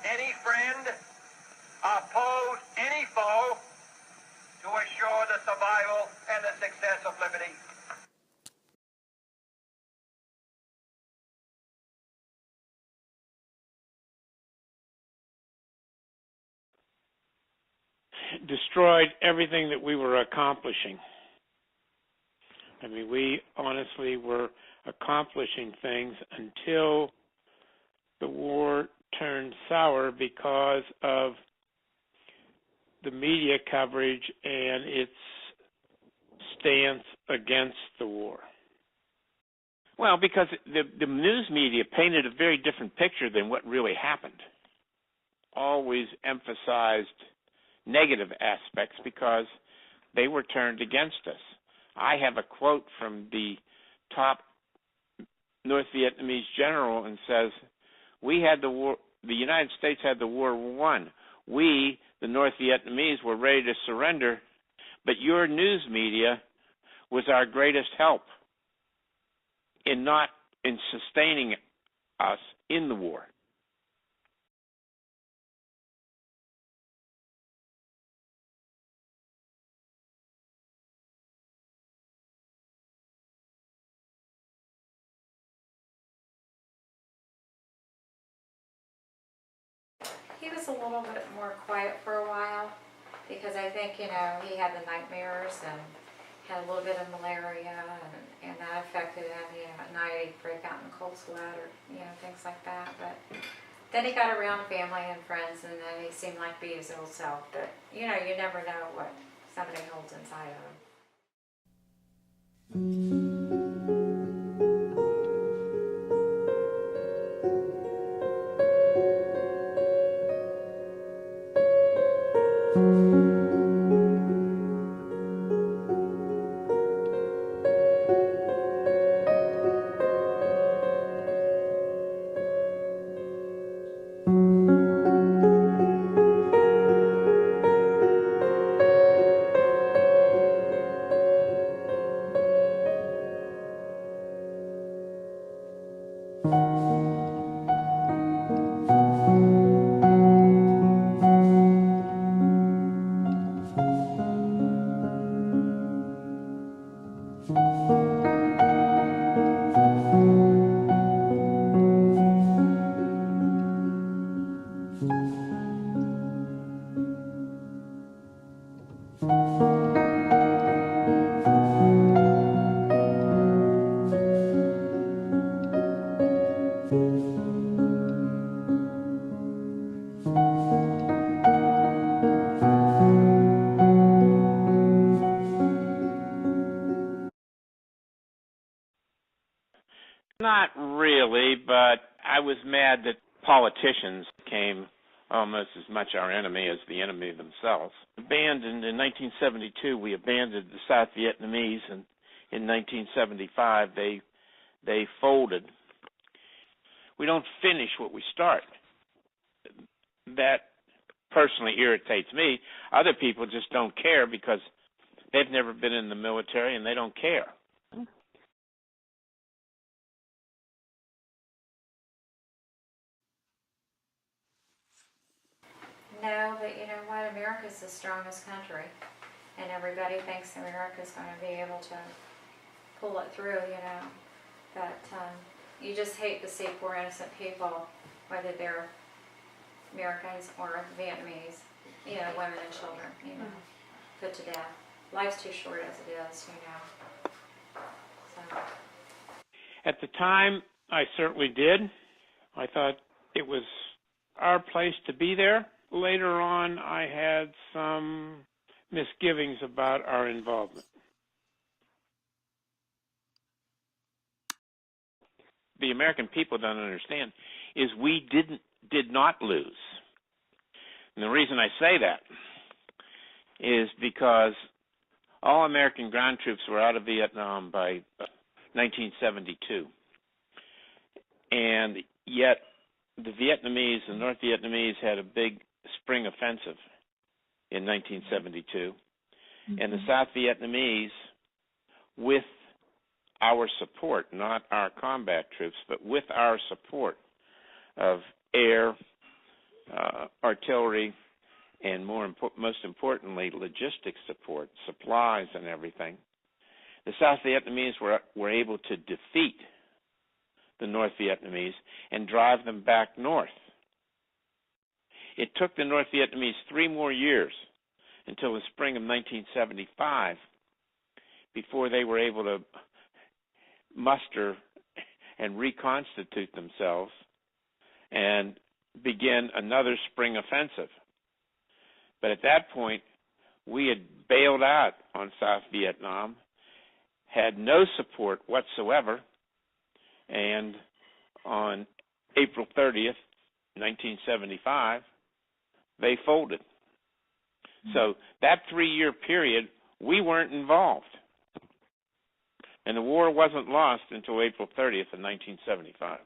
any friend, oppose any foe to assure the survival and the success of liberty. Destroyed everything that we were accomplishing. I mean, we honestly were accomplishing things until the war turned sour because of the media coverage and its stance against the war. Well, because the news media painted a very different picture than what really happened. Always emphasized negative aspects because they were turned against us. I have a quote from the top North Vietnamese general and says, "We had the war. The United States had the war won. We, the North Vietnamese, were ready to surrender, but your news media was our greatest help in sustaining us in the war." He was a little bit more quiet for a while because I think, he had the nightmares and had a little bit of malaria and that affected him. At night he'd break out in cold sweat or, things like that. But then he got around family and friends and then he seemed like be his old self. But, you never know what somebody holds inside of him. Not really, but I was mad that politicians became almost as much our enemy as the enemy themselves. Abandoned in 1972, we abandoned the South Vietnamese, and in 1975 they folded. We don't finish what we start. That personally irritates me. Other people just don't care because they've never been in the military and they don't care. No, but you know what? America's the strongest country, and everybody thinks America's going to be able to pull it through, But you just hate to see poor innocent people, whether they're Americans or Vietnamese, women and children, put to death. Life's too short as it is, So. At the time, I certainly did. I thought it was our place to be there. Later on, I had some misgivings about our involvement. The American people don't understand is we did not lose. And the reason I say that is because all American ground troops were out of Vietnam by 1972. And yet the Vietnamese, the North Vietnamese, had a big spring offensive in 1972. And the South Vietnamese, with our support, not our combat troops, but with our support of air, artillery, and most importantly, logistics support, supplies and everything, the South Vietnamese were able to defeat the North Vietnamese and drive them back north. It took the North Vietnamese 3 more years until the spring of 1975 before they were able to muster and reconstitute themselves and begin another spring offensive. But at that point, we had bailed out on South Vietnam, had no support whatsoever, and on April 30th, 1975, they folded. So that 3-year period, we weren't involved. And the war wasn't lost until April 30th of 1975.